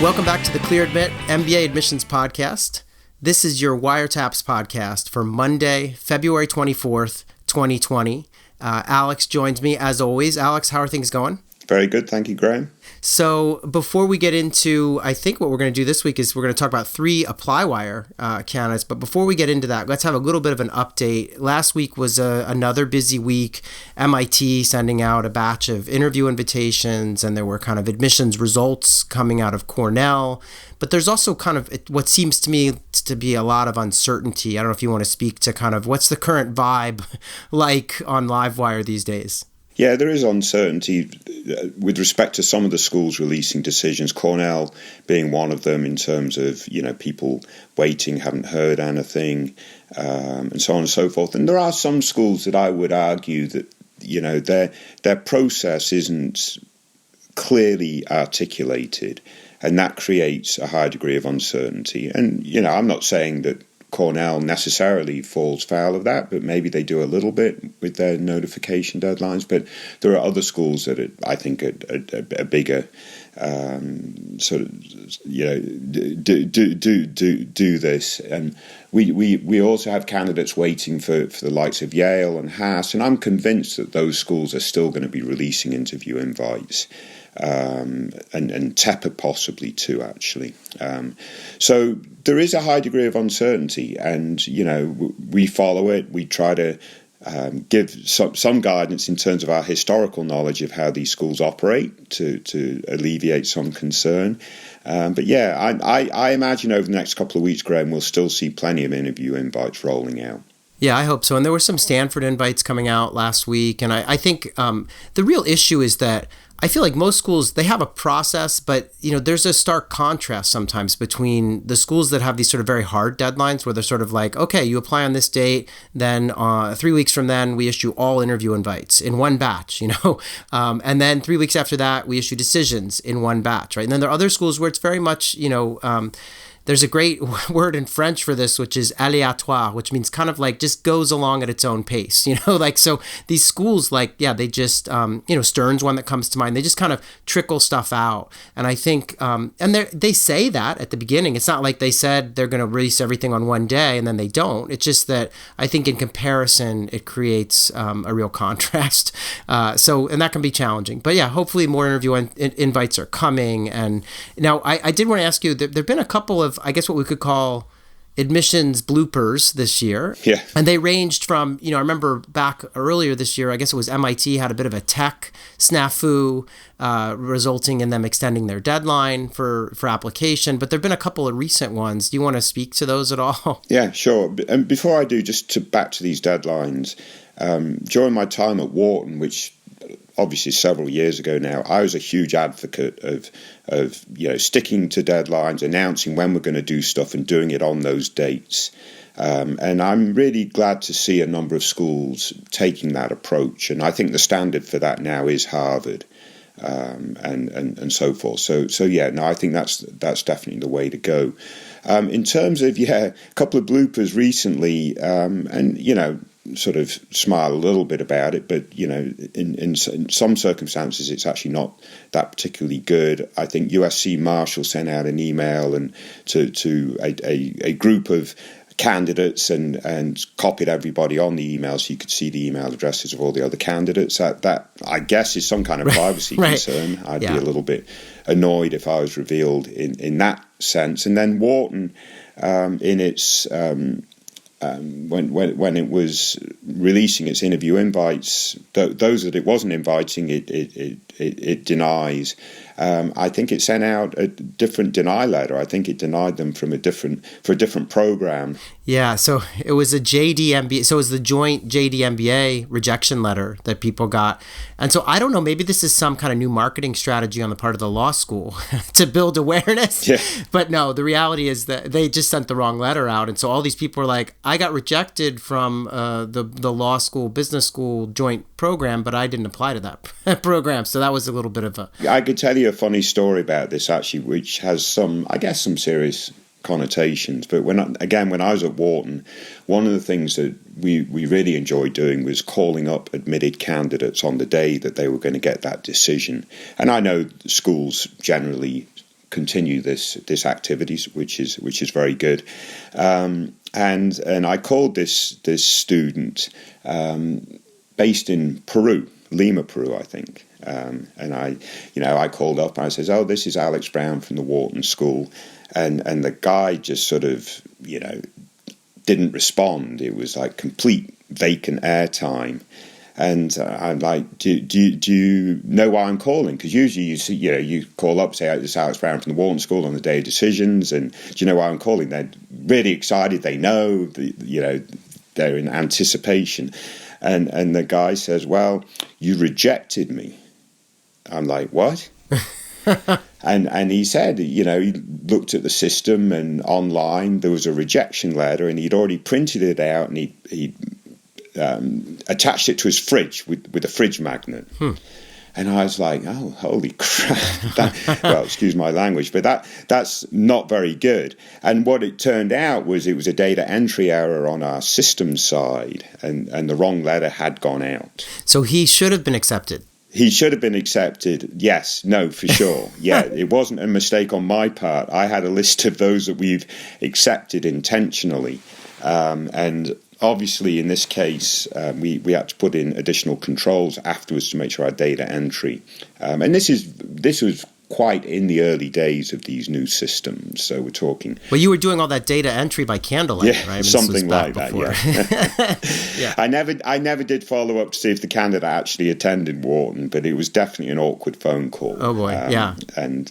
Welcome back to the Clear Admit MBA Admissions Podcast. This is your Wiretaps podcast for Monday, February 24th, 2020. Alex joins me as always. Alex, how are things going? Very good. Thank you, Graham. So before we get into, I think what we're going to do this week is we're going to talk about 3 ApplyWire candidates. But before we get into that, let's have a little bit of an update. Last week was another busy week. MIT sending out a batch of interview invitations, and there were kind of admissions results coming out of Cornell. But there's also kind of what seems to me to be a lot of uncertainty. I don't know if you want to speak to kind of what's the current vibe like on Livewire these days. Yeah, there is uncertainty with respect to some of the schools releasing decisions, Cornell being one of them in terms of, people waiting, haven't heard anything, and so on and so forth. And there are some schools that I would argue that, their process isn't clearly articulated, and that creates a high degree of uncertainty. And, I'm not saying that Cornell necessarily falls foul of that, but maybe they do a little bit with their notification deadlines. But there are other schools that I think are bigger, sort of, do this. And we also have candidates waiting for the likes of Yale and Haas, and I'm convinced that those schools are still going to be releasing interview invites. And TEPA possibly too, actually. So there is a high degree of uncertainty, and we follow it. We try to give some guidance in terms of our historical knowledge of how these schools operate to alleviate some concern. But yeah, I imagine over the next couple of weeks, Graham, we'll still see plenty of interview invites rolling out. Yeah, I hope so. And there were some Stanford invites coming out last week, and I think the real issue is that I feel like most schools, they have a process, but there's a stark contrast sometimes between the schools that have these sort of very hard deadlines where they're sort of like, okay, you apply on this date, then 3 weeks from then we issue all interview invites in one batch, and then 3 weeks after that we issue decisions in one batch, right? And then there are other schools where it's very much, there's a great word in French for this, which is aléatoire, which means kind of like just goes along at its own pace, so these schools, they just, Stern's one that comes to mind, they just kind of trickle stuff out. And I think, and they say that at the beginning, it's not like they said they're going to release everything on one day and then they don't. It's just that I think in comparison, it creates a real contrast. And that can be challenging. But yeah, hopefully more interview invites are coming. And now I did want to ask you, there have been a couple of, I guess what we could call admissions bloopers this year. Yeah. And they ranged from, I remember back earlier this year, I guess it was MIT had a bit of a tech snafu, resulting in them extending their deadline for application. But there have been a couple of recent ones. Do you want to speak to those at all? Yeah, sure. And before I do, back to these deadlines, during my time at Wharton, which obviously several years ago now, I was a huge advocate of sticking to deadlines, announcing when we're going to do stuff and doing it on those dates. And I'm really glad to see a number of schools taking that approach. And I think the standard for that now is Harvard, and so forth. So yeah, no, I think that's definitely the way to go. In terms of, a couple of bloopers recently, and sort of smile a little bit about it, but in some circumstances it's actually not that particularly good. I think USC Marshall sent out an email and to a group of candidates and copied everybody on the email so you could see the email addresses of all the other candidates. That I guess is some kind of privacy concern. I'd be a little bit annoyed if I was revealed in that sense. And then Wharton, in its when it was releasing its interview invites, those that it wasn't inviting, it denies. I think it sent out a different deny letter. I think it denied them for a different program. Yeah, so it was a JD-MBA, so it was the joint JD-MBA rejection letter that people got. And so I don't know, maybe this is some kind of new marketing strategy on the part of the law school to build awareness. Yeah. But no, the reality is that they just sent the wrong letter out. And so all these people are like, I got rejected from the law school, business school joint program, but I didn't apply to that program. So that was a little bit of a... I could tell you a funny story about this, actually, which has some serious connotations. But when I was at Wharton, one of the things that we really enjoyed doing was calling up admitted candidates on the day that they were going to get that decision. And I know schools generally continue this activities, which is very good. And I called this student based in Peru, Lima, Peru, I think. And I called up and I says, "Oh, this is Alex Brown from the Wharton School," and the guy just sort of didn't respond. It was like complete vacant airtime. And I'm like, do you know why I'm calling? Because usually you call up, say, "This is Alex Brown from the Wharton School on the day of decisions," and do you know why I'm calling? They're really excited. They know, they're in anticipation. And the guy says, "Well, you rejected me." I'm like, "What?" And he said, he looked at the system, and online there was a rejection letter, and he'd already printed it out, and he attached it to his fridge with a fridge magnet. And I was like, "Oh, holy crap." Well, excuse my language, but that's not very good. And what it turned out was it was a data entry error on our system side, and the wrong letter had gone out. So he should have been accepted. He should have been accepted. Yes, no, for sure. Yeah, it wasn't a mistake on my part. I had a list of those that we've accepted intentionally. And obviously, in this case, we had to put in additional controls afterwards to make sure our data entry. And this was quite in the early days of these new systems. So we're talking. Well, you were doing all that data entry by candlelight, right? I mean, something like that. Yeah. Yeah. I never did follow up to see if the candidate actually attended Wharton, but it was definitely an awkward phone call. Oh boy, yeah. And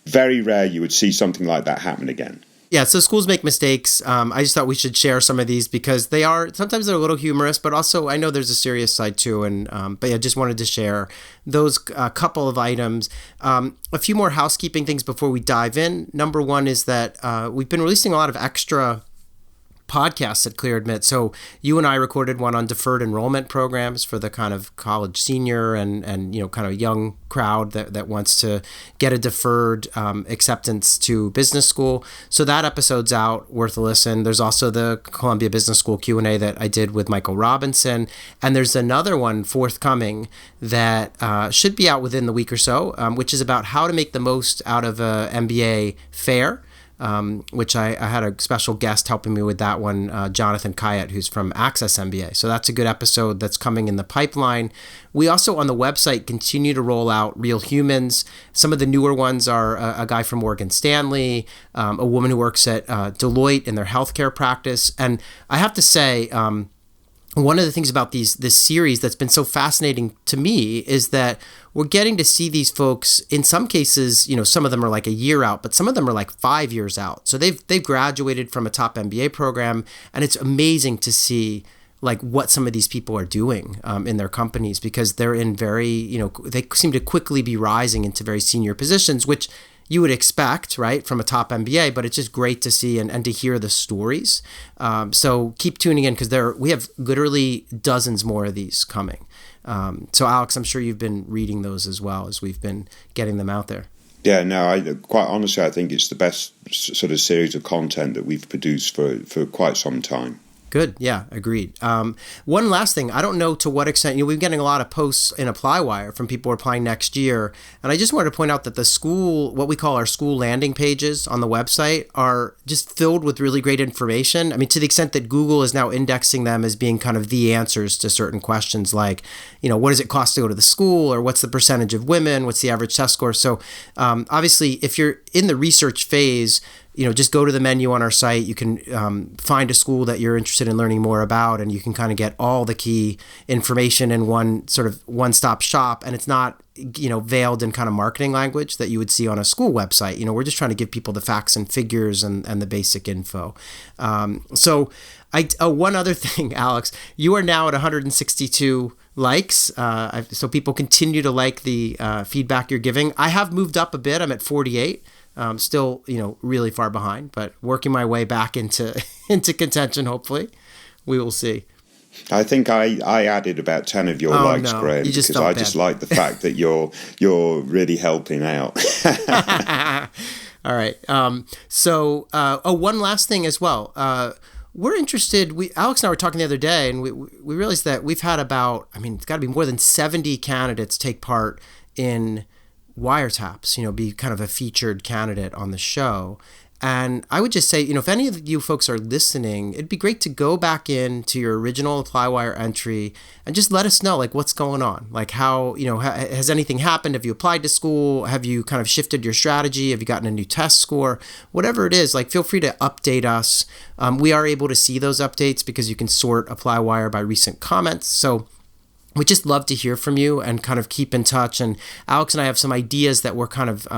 very rare you would see something like that happen again. Yeah, so schools make mistakes. I just thought we should share some of these because sometimes they're a little humorous, but also I know there's a serious side too. And but yeah, just wanted to share those couple of items. A few more housekeeping things before we dive in. Number one is that we've been releasing a lot of extra podcasts at Clear Admit. So you and I recorded one on deferred enrollment programs for the kind of college senior and kind of young crowd that wants to get a deferred acceptance to business school. So that episode's out, worth a listen. There's also the Columbia Business School Q&A that I did with Michael Robinson. And there's another one forthcoming that should be out within the week or so, which is about how to make the most out of a MBA fair. Which I had a special guest helping me with that one, Jonathan Kayat, who's from Access MBA. So that's a good episode that's coming in the pipeline. We also on the website continue to roll out Real Humans. Some of the newer ones are a guy from Morgan Stanley, a woman who works at Deloitte in their healthcare practice. And I have to say, one of the things about this series that's been so fascinating to me is that we're getting to see these folks. In some cases, some of them are like a year out, but some of them are like 5 years out. So they've graduated from a top MBA program, and it's amazing to see like what some of these people are doing in their companies because they're in very, they seem to quickly be rising into very senior positions, which you would expect, right, from a top MBA, but it's just great to see and to hear the stories. So keep tuning in because we have literally dozens more of these coming. So Alex, I'm sure you've been reading those as well as we've been getting them out there. Yeah, no, quite honestly, I think it's the best sort of series of content that we've produced for quite some time. Good. Yeah, agreed. One last thing. I don't know to what extent, we've been getting a lot of posts in ApplyWire from people applying next year. And I just wanted to point out that the school, what we call our school landing pages on the website are just filled with really great information. I mean, to the extent that Google is now indexing them as being kind of the answers to certain questions like, what does it cost to go to the school? Or what's the percentage of women? What's the average test score? So obviously, if you're in the research phase, just go to the menu on our site. You can find a school that you're interested in learning more about, and you can kind of get all the key information in one sort of one-stop shop. And it's not, veiled in kind of marketing language that you would see on a school website. We're just trying to give people the facts and figures and the basic info. So one other thing, Alex, you are now at 162 likes. So people continue to like the feedback you're giving. I have moved up a bit. I'm at 48. Still, really far behind, but working my way back into contention, hopefully. We will see. I think I added about 10 of your likes, no. Graham, because I just like the fact that you're really helping out. All right. So one last thing as well. We're interested. Alex and I were talking the other day, and we realized that we've had it's got to be more than 70 candidates take part in wiretaps, be kind of a featured candidate on the show. And I would just say, if any of you folks are listening, it'd be great to go back into your original ApplyWire entry and just let us know, what's going on. How, has anything happened? Have you applied to school? Have you kind of shifted your strategy? Have you gotten a new test score? Whatever it is, feel free to update us. We are able to see those updates because you can sort ApplyWire by recent comments. So we'd just love to hear from you and kind of keep in touch. And Alex and I have some ideas that we're kind of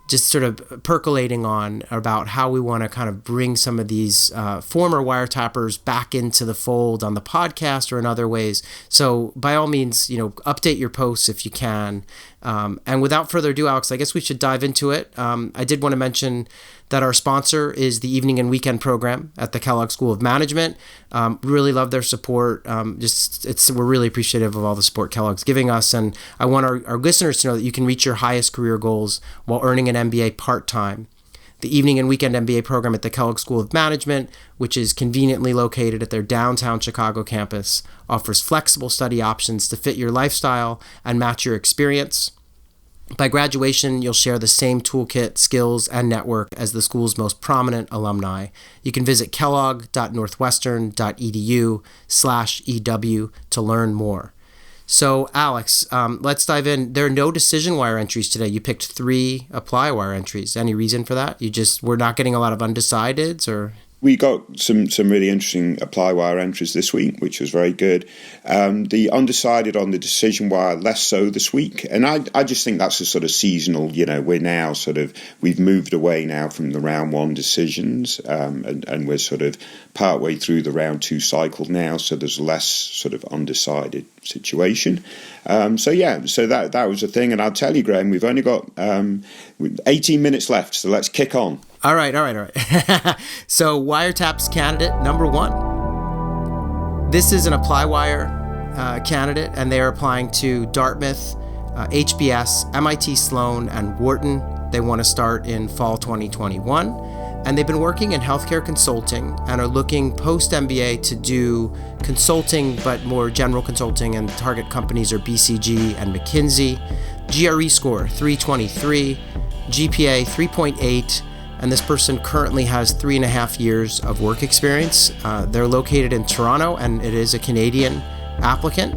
just sort of percolating on about how we want to kind of bring some of these former wiretappers back into the fold on the podcast or in other ways. So by all means, update your posts if you can. And without further ado, Alex, I guess we should dive into it. I did want to mention that our sponsor is the evening and weekend program at the Kellogg School of Management. Really love their support. We're really appreciative of all the support Kellogg's giving us. And I want our listeners to know that you can reach your highest career goals while earning an MBA part-time. The evening and weekend MBA program at the Kellogg School of Management, which is conveniently located at their downtown Chicago campus, offers flexible study options to fit your lifestyle and match your experience. By graduation, you'll share the same toolkit, skills, and network as the school's most prominent alumni. You can visit kellogg.northwestern.edu/EW to learn more. So, Alex, let's dive in. There are no decision wire entries today. You picked 3 ApplyWire entries. Any reason for that? We're not getting a lot of undecideds, or? We got some really interesting ApplyWire entries this week, which was very good. The undecided on the decision wire, less so this week. And I just think that's a sort of seasonal, we're now we've moved away now from the round 1 decisions, and we're sort of partway through the round 2 cycle now. So there's less sort of undecided situation. So that was a thing. And I'll tell you, Graham, we've only got 18 minutes left. So let's kick on. All right. So wiretaps candidate number 1. This is an ApplyWire candidate, and they are applying to Dartmouth, HBS, MIT Sloan, and Wharton. They want to start in fall 2021. And they've been working in healthcare consulting and are looking post-MBA to do consulting, but more general consulting, and target companies are BCG and McKinsey. GRE score 323, GPA 3.8, and this person currently has 3.5 years of work experience. They're located in Toronto, and it is a Canadian applicant.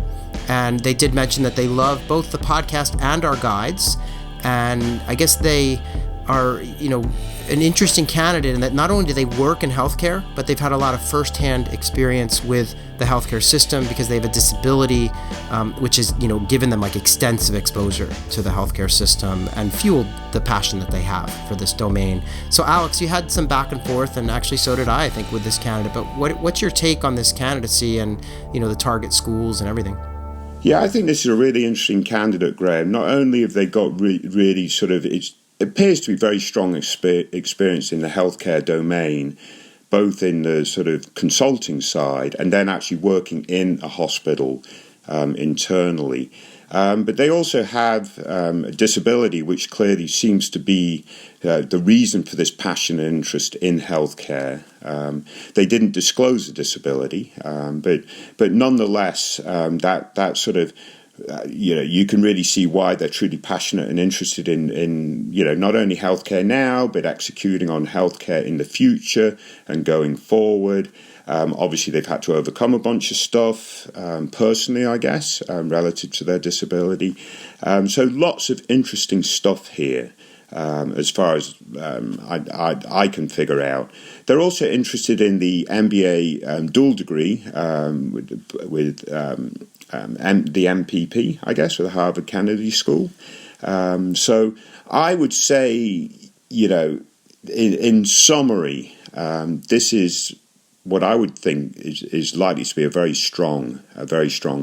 And they did mention that they love both the podcast and our guides. And I guess they are, an interesting candidate in that not only do they work in healthcare, but they've had a lot of firsthand experience with the healthcare system because they have a disability, which is, given them extensive exposure to the healthcare system and fueled the passion that they have for this domain. So Alex, you had some back and forth, and actually so did I think, with this candidate, but what's your take on this candidacy and, the target schools and everything? Yeah, I think this is a really interesting candidate, Graham. Not only have they got really sort of, it appears to be very strong experience in the healthcare domain, both in the sort of consulting side and then actually working in a hospital internally. But they also have a disability, which clearly seems to be the reason for this passion and interest in healthcare. They didn't disclose the disability, but nonetheless, that sort of you can really see why they're truly passionate and interested in not only healthcare now, but executing on healthcare in the future and going forward. Obviously, they've had to overcome a bunch of stuff personally, I guess, relative to their disability. So lots of interesting stuff here. As far as I can figure out. They're also interested in the MBA dual degree with the MPP, I guess, with the Harvard Kennedy School. So I would say, in summary, this is what I would think is likely to be a very strong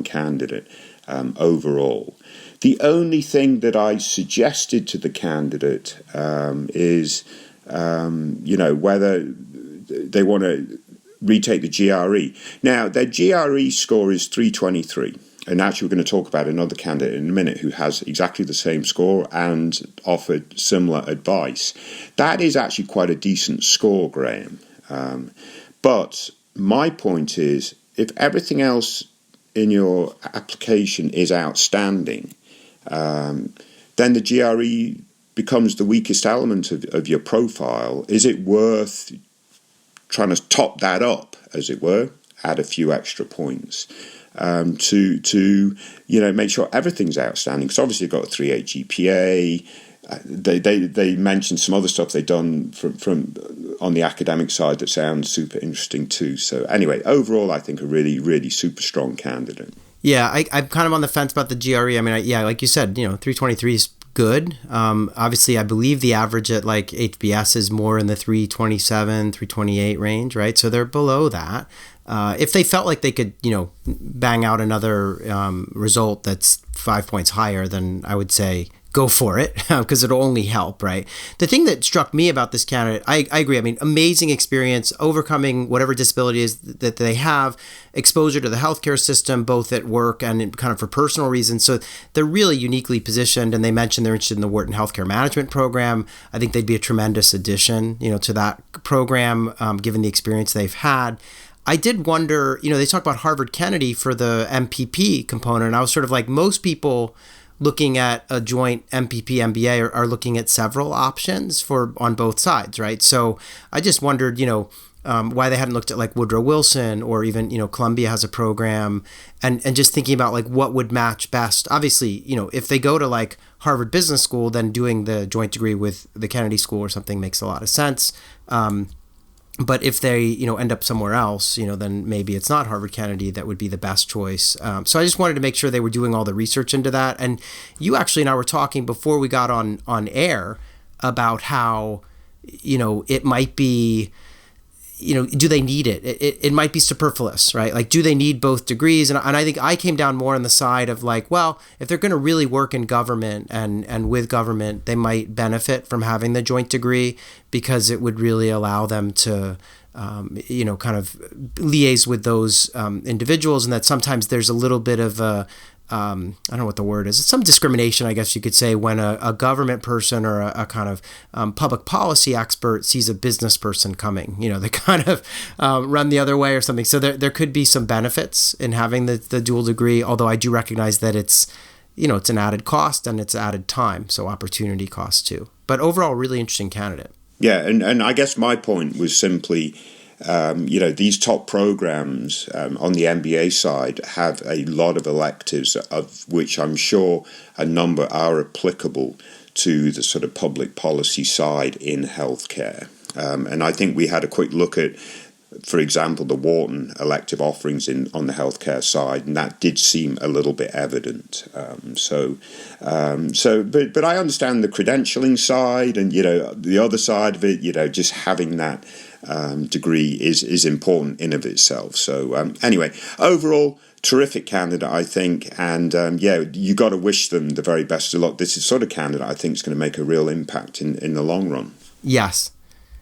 candidate overall. The only thing that I suggested to the candidate is, whether they want to retake the GRE. Now, their GRE score is 323. And actually, we're going to talk about another candidate in a minute who has exactly the same score and offered similar advice. That is actually quite a decent score, Graham. But my point is, if everything else in your application is outstanding, then the GRE becomes the weakest element of your profile. Is it worth trying to top that up, as it were, add a few extra points to make sure everything's outstanding? Because obviously you've got a 3.8 GPA. They mentioned some other stuff they've done from on the academic side that sounds super interesting too. So anyway, overall, I think a really, really super strong candidate. Yeah, I'm kind of on the fence about the GRE. I mean, like you said, 323 is good. Obviously, I believe the average at like HBS is more in the 327, 328 range, right? So they're below that. If they felt like they could, bang out another result that's 5 points higher, then I would say go for it, because it'll only help, right? The thing that struck me about this candidate, I agree. I mean, amazing experience, overcoming whatever disability is that they have, exposure to the healthcare system, both at work and kind of for personal reasons. So they're really uniquely positioned, and they mentioned they're interested in the Wharton Healthcare Management Program. I think they'd be a tremendous addition, to that program, given the experience they've had. I did wonder, they talk about Harvard Kennedy for the MPP component, and I was sort of like, most people looking at a joint MPP MBA are looking at several options on both sides, right? So I just wondered, why they hadn't looked at like Woodrow Wilson, or even, Columbia has a program, and just thinking about like what would match best. Obviously, if they go to like Harvard Business School, then doing the joint degree with the Kennedy School or something makes a lot of sense. But if they, end up somewhere else, then maybe it's not Harvard Kennedy that would be the best choice. So I just wanted to make sure they were doing all the research into that. And you actually and I were talking before we got on air about how, it might be, do they need it? It might be superfluous, right? Like, do they need both degrees? And I think I came down more on the side of like, well, if they're going to really work in government and with government, they might benefit from having the joint degree, because it would really allow them to, kind of liaise with those individuals, and that sometimes there's a little bit of a, I don't know what the word is. It's some discrimination, I guess you could say, when a government person or a kind of public policy expert sees a business person coming. They kind of run the other way or something. So there could be some benefits in having the dual degree, although I do recognize that it's an added cost and it's added time, so opportunity cost too. But overall, really interesting candidate. Yeah, and I guess my point was simply, these top programs on the MBA side have a lot of electives, of which I'm sure a number are applicable to the sort of public policy side in healthcare. And I think we had a quick look at, for example, the Wharton elective offerings on the healthcare side, and that did seem a little bit evident. But I understand the credentialing side, and the other side of it. Just having that degree is important in of itself. So anyway, overall, terrific candidate, I think, and you got to wish them the very best of luck. This is sort of candidate I think is going to make a real impact in the long run. Yes.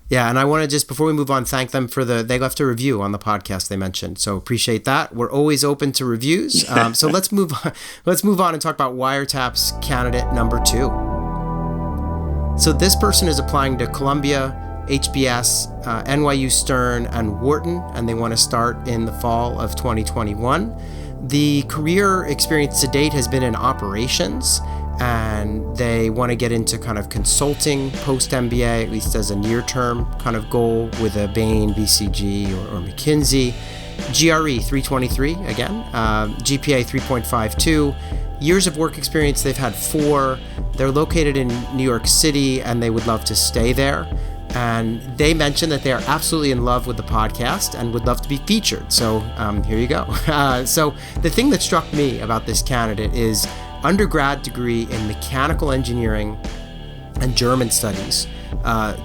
Yeah, and I want to just, before we move on, thank them for they left a review on the podcast they mentioned. So appreciate that. We're always open to reviews. So let's move on and talk about Wiretap's candidate number 2. So this person is applying to Columbia, HBS, NYU Stern, and Wharton, and they want to start in the fall of 2021. The career experience to date has been in operations, and they want to get into kind of consulting post-MBA, at least as a near-term kind of goal, with a Bain, BCG, or McKinsey. GRE 323 again, GPA 3.52. Years of work experience, they've had 4. They're located in New York City, and they would love to stay there. And they mentioned that they are absolutely in love with the podcast and would love to be featured. So here you go. So the thing that struck me about this candidate is undergrad degree in mechanical engineering and German studies,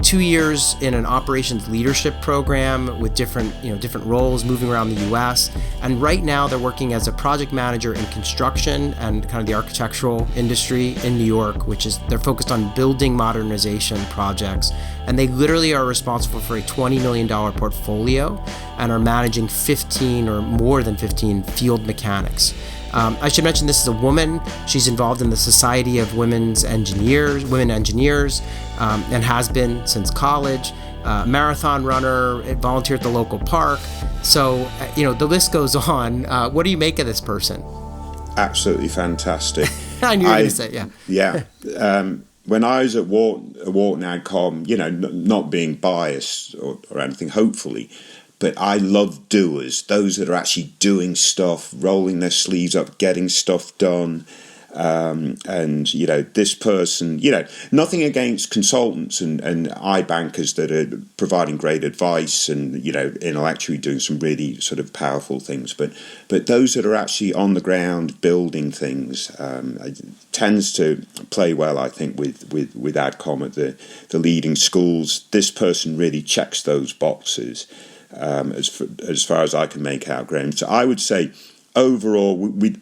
2 years in an operations leadership program with different roles, moving around the U.S. And right now they're working as a project manager in construction and kind of the architectural industry in New York, they're focused on building modernization projects. And they literally are responsible for a $20 million portfolio and are managing 15 or more than 15 field mechanics. I should mention this is a woman. She's involved in the Society of Women Engineers, and has been since college. Marathon runner, volunteer at the local park. So, the list goes on. What do you make of this person? Absolutely fantastic. I knew you were going to say, yeah. Yeah. When I was at Wharton AdCom, not being biased or anything, hopefully, but I love doers, those that are actually doing stuff, rolling their sleeves up, getting stuff done. And this person, nothing against consultants and iBankers that are providing great advice and intellectually doing some really sort of powerful things, but those that are actually on the ground building things tends to play well, I think, with AdCom at the leading schools. This person really checks those boxes as far as I can make out, Graham. So I would say overall we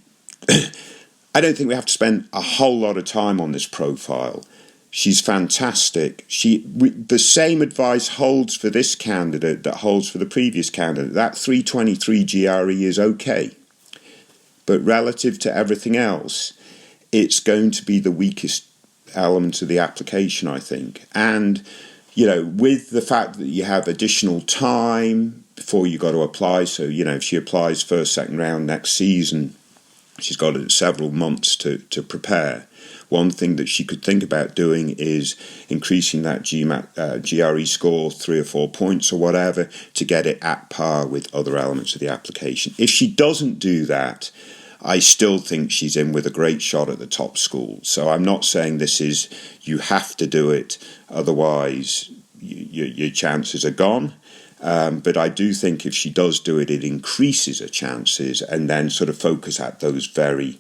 I don't think we have to spend a whole lot of time on this profile. She's fantastic. The same advice holds for this candidate that holds for the previous candidate. That 323 GRE is okay. But relative to everything else, it's going to be the weakest element of the application, I think. And, with the fact that you have additional time before you got to apply, so, if she applies first, second round next season, she's got several months to prepare. One thing that she could think about doing is increasing that GRE score 3 or 4 points or whatever to get it at par with other elements of the application. If she doesn't do that, I still think she's in with a great shot at the top school. So I'm not saying this is you have to do it, otherwise your chances are gone. But I do think if she does do it, it increases her chances, and then sort of focus at those very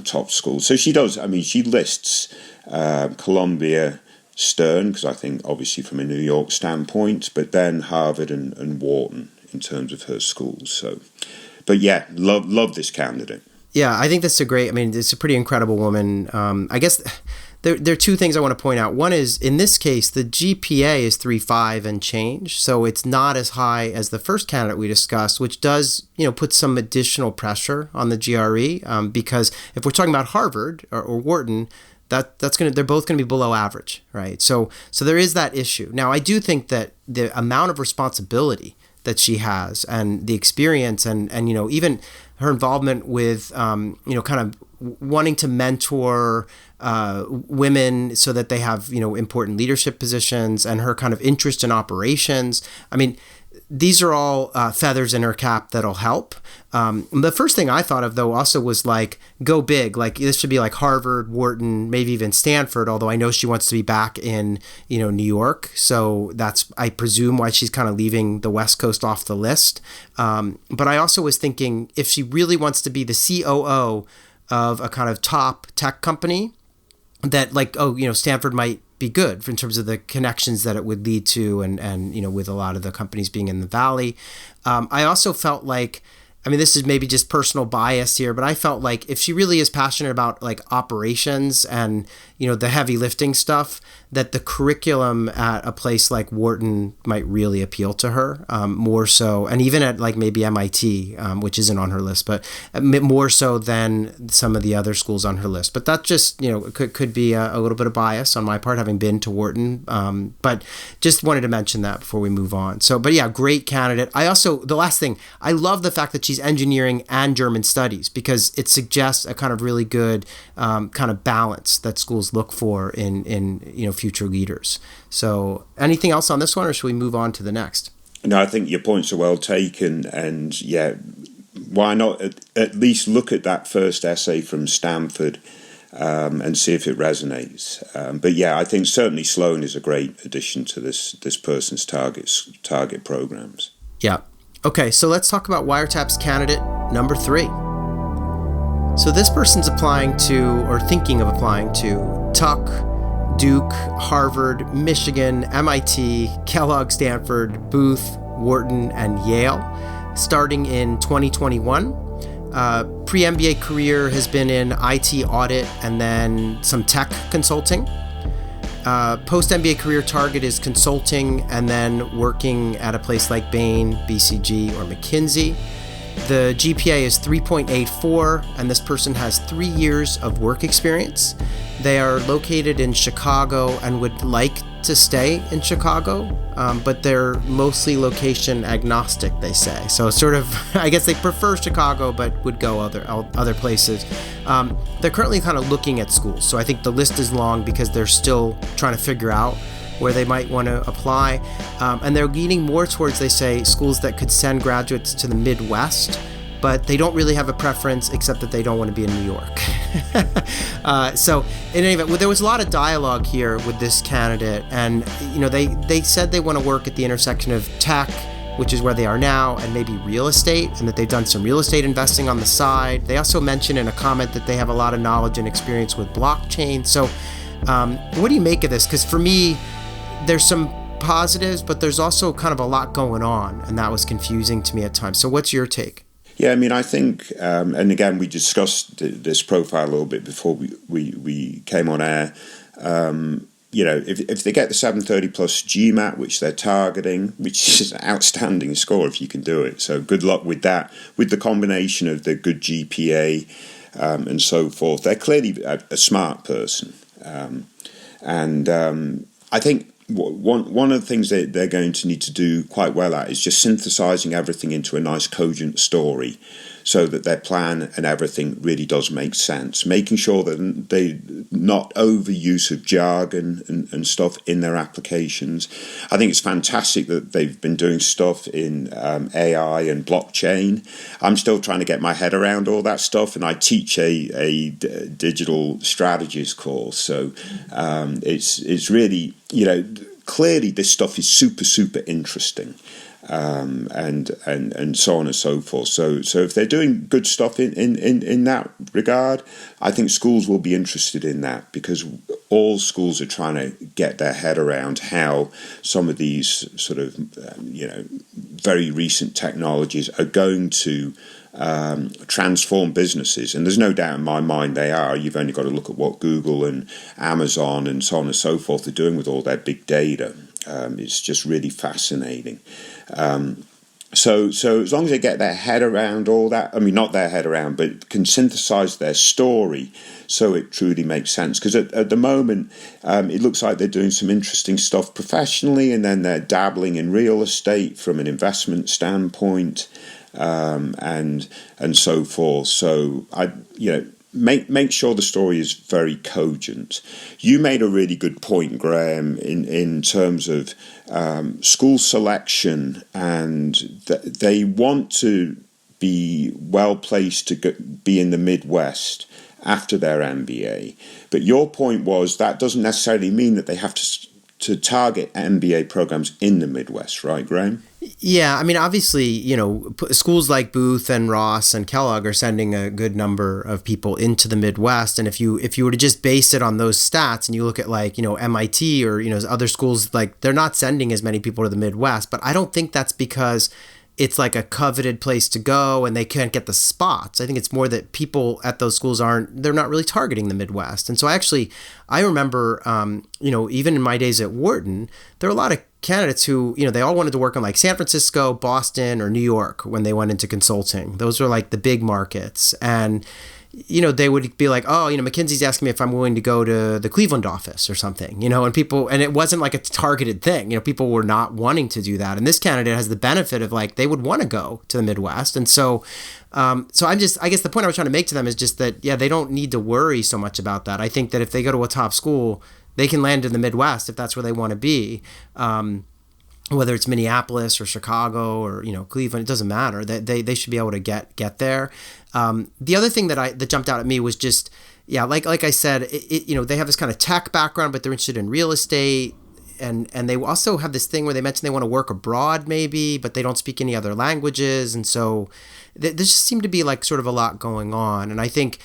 top schools. So she does. I mean, she lists Columbia, Stern, because I think obviously from a New York standpoint, but then Harvard and Wharton in terms of her schools. So, but yeah, love this candidate. Yeah, I think that's it's a pretty incredible woman. I guess there are two things I want to point out. One is, in this case, the GPA is 3.5 and change, so it's not as high as the first candidate we discussed, which does, put some additional pressure on the GRE, because if we're talking about Harvard or Wharton, they're both going to be below average, right? So there is that issue. Now, I do think that the amount of responsibility that she has and the experience and even her involvement with, kind of wanting to mentor women so that they have, important leadership positions, and her kind of interest in operations. I mean, these are all feathers in her cap that'll help. The first thing I thought of, though, also was go big. This should be like Harvard, Wharton, maybe even Stanford, although I know she wants to be back in, New York. So that's, I presume, why she's kind of leaving the West Coast off the list. But I also was thinking, if she really wants to be the COO of a kind of top tech company, that Stanford might be good in terms of the connections that it would lead to, and with a lot of the companies being in the Valley. I also felt like, this is maybe just personal bias here, but I felt like if she really is passionate about operations and, the heavy lifting stuff, that the curriculum at a place like Wharton might really appeal to her, more so, and even at maybe MIT, which isn't on her list, but more so than some of the other schools on her list. But that just, could be a little bit of bias on my part, having been to Wharton, but just wanted to mention that before we move on. So, but yeah, great candidate. The last thing, I love the fact that she's engineering and German studies, because it suggests a kind of really good kind of balance that schools look for in future leaders. So anything else on this one, or should we move on to the next? No, I think your points are well taken, and yeah, why not at least look at that first essay from Stanford and see if it resonates. But yeah, I think certainly Sloan is a great addition to this person's target programs. Yeah. Okay, so let's talk about Wiretap's candidate number 3. So this person's applying to, or thinking of applying to, Tuck, Duke, Harvard, Michigan, MIT, Kellogg, Stanford, Booth, Wharton, and Yale, starting in 2021. Pre-MBA career has been in IT audit and then some tech consulting. Post-MBA career target is consulting and then working at a place like Bain, BCG, or McKinsey. The GPA is 3.84, and this person has 3 years of work experience. They are located in Chicago and would like to stay in Chicago, but they're mostly location agnostic, they say. So sort of, I guess they prefer Chicago, but would go other places. They're currently kind of looking at schools. So I think the list is long because they're still trying to figure out where they might want to apply. And they're leaning more towards, they say, schools that could send graduates to the Midwest, but they don't really have a preference except that they don't want to be in New York. So in any event, there was a lot of dialogue here with this candidate, and they said they want to work at the intersection of tech, which is where they are now, and maybe real estate, and that they've done some real estate investing on the side. They also mentioned in a comment that they have a lot of knowledge and experience with blockchain. So what do you make of this? Because for me, there's some positives, but there's also kind of a lot going on, and that was confusing to me at times. So what's your take? Yeah, I mean, I think, and again, we discussed this profile a little bit before we came on air. If they get the 730 plus GMAT, which they're targeting, which is an outstanding score if you can do it. So good luck with that. With the combination of the good GPA and so forth, they're clearly a smart person. I think one of the things that they're going to need to do quite well at is just synthesizing everything into a nice cogent story so that their plan and everything really does make sense, making sure that they not overuse of jargon and stuff in their applications. I think it's fantastic that they've been doing stuff in AI and blockchain. I'm still trying to get my head around all that stuff, and I teach a digital strategies course, so it's really, clearly this stuff is super interesting. And so on and so forth. So if they're doing good stuff in that regard, I think schools will be interested in that, because all schools are trying to get their head around how some of these sort of very recent technologies are going to transform businesses. And there's no doubt in my mind they are. You've only got to look at what Google and Amazon and so on and so forth are doing with all their big data. It's just really fascinating. So as long as they get their head around all that, I mean, not their head around, but can synthesize their story so it truly makes sense. Because at the moment, it looks like they're doing some interesting stuff professionally, and then they're dabbling in real estate from an investment standpoint, and so forth. So Make sure the story is very cogent. You made a really good point, Graham, in terms of school selection, and they want to be well placed to be in the Midwest after their MBA. But your point was that doesn't necessarily mean that they have to target MBA programs in the Midwest, right, Graham? Yeah, I mean, obviously, schools like Booth and Ross and Kellogg are sending a good number of people into the Midwest. And if you were to just base it on those stats, and you look at MIT or other schools, like, they're not sending as many people to the Midwest. But I don't think that's because it's like a coveted place to go and they can't get the spots. I think it's more that people at those schools they're not really targeting the Midwest. And so I remember, even in my days at Wharton, there were a lot of candidates who, they all wanted to work in like San Francisco, Boston, or New York when they went into consulting. Those were like the big markets. And they would be like, oh, McKinsey's asking me if I'm willing to go to the Cleveland office or something, and it wasn't like a targeted thing. People were not wanting to do that. And this candidate has the benefit of like, they would want to go to the Midwest. And so I guess the point I was trying to make to them is just that, yeah, they don't need to worry so much about that. I think that if they go to a top school, they can land in the Midwest if that's where they want to be. Whether it's Minneapolis or Chicago or Cleveland, it doesn't matter. They should be able to get there. The other thing that jumped out at me was just, yeah, like I said, they have this kind of tech background, but they're interested in real estate, and they also have this thing where they mentioned they want to work abroad maybe, but they don't speak any other languages, and so there just seemed to be like sort of a lot going on. And I think,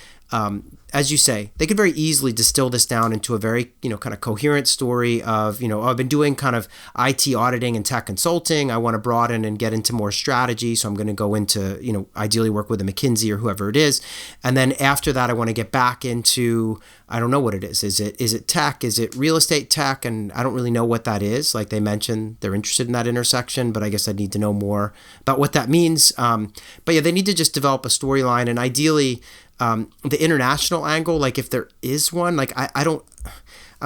as you say, they could very easily distill this down into a very, kind of coherent story of, I've been doing kind of IT auditing and tech consulting. I want to broaden and get into more strategy. So I'm going to go into, ideally work with a McKinsey or whoever it is. And then after that, I want to get back into, I don't know what it is. Is it tech? Is it real estate tech? And I don't really know what that is. Like they mentioned, they're interested in that intersection, but I guess I need to know more about what that means. But yeah, they need to just develop a storyline, and ideally, the international angle, like if there is one, like I'm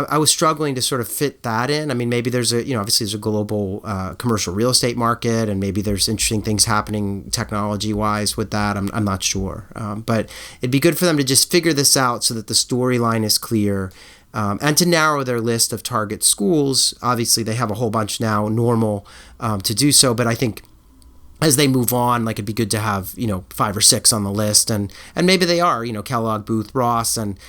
I was struggling to sort of fit that in. I mean, maybe there's obviously there's a global commercial real estate market, and maybe there's interesting things happening technology-wise with that. I'm not sure. But it'd be good for them to just figure this out so that the storyline is clear, and to narrow their list of target schools. Obviously, they have a whole bunch now, normal to do so, but I think as they move on, like it'd be good to have 5 or 6 on the list, and maybe they are Kellogg, Booth, Ross, and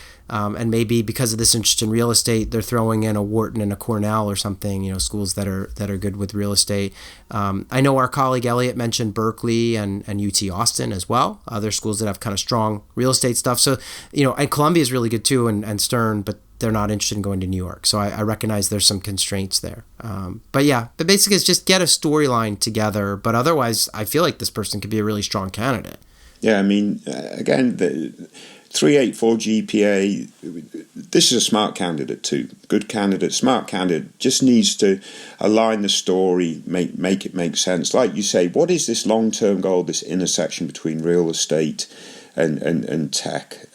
maybe because of this interest in real estate, they're throwing in a Wharton and a Cornell or something, schools that are good with real estate. I know our colleague Elliot mentioned Berkeley and UT Austin as well. Other schools that have kind of strong real estate stuff. So and Columbia is really good too, and Stern, but they're not interested in going to New York. So I recognize there's some constraints there. But basically it's just get a storyline together. But otherwise, I feel like this person could be a really strong candidate. Yeah, I mean, again, the 384 GPA, this is a smart candidate too. Good candidate, smart candidate, just needs to align the story, make it make sense. Like you say, what is this long-term goal, this intersection between real estate and tech?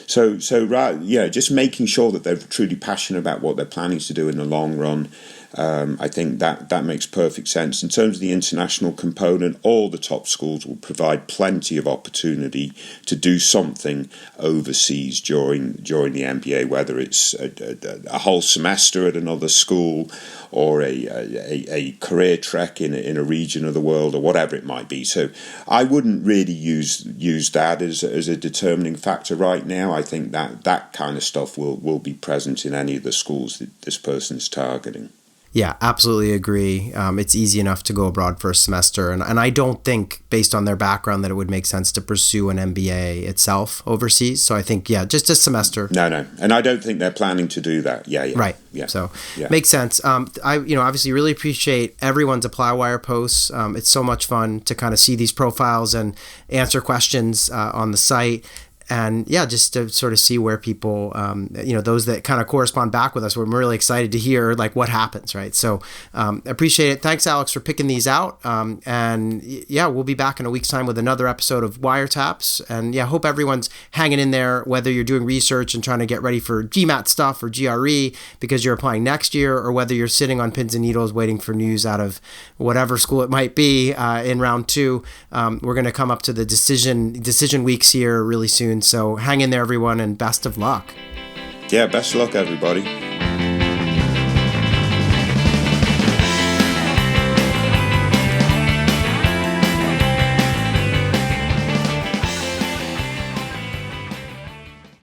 Just making sure that they're truly passionate about what they're planning to do in the long run. I think that makes perfect sense. In terms of the international component, all the top schools will provide plenty of opportunity to do something overseas during the MBA, whether it's a whole semester at another school or a career trek in a region of the world or whatever it might be. So I wouldn't really use that as a determining factor right now. I think that kind of stuff will be present in any of the schools that this person's targeting. Yeah, absolutely agree. It's easy enough to go abroad for a semester. And I don't think, based on their background, that it would make sense to pursue an MBA itself overseas. So I think, just a semester. No. And I don't think they're planning to do that. Yeah. Right. Yeah. So makes sense. I obviously really appreciate everyone's ApplyWire posts. It's so much fun to kind of see these profiles and answer questions on the site. And just to sort of see where people, those that kind of correspond back with us, we're really excited to hear like what happens, right? So appreciate it. Thanks, Alex, for picking these out. We'll be back in a week's time with another episode of Wiretaps. And hope everyone's hanging in there, whether you're doing research and trying to get ready for GMAT stuff or GRE because you're applying next year, or whether you're sitting on pins and needles waiting for news out of whatever school it might be in round 2. We're going to come up to the decision weeks here really soon. So hang in there, everyone, and best of luck. Yeah, best of luck, everybody.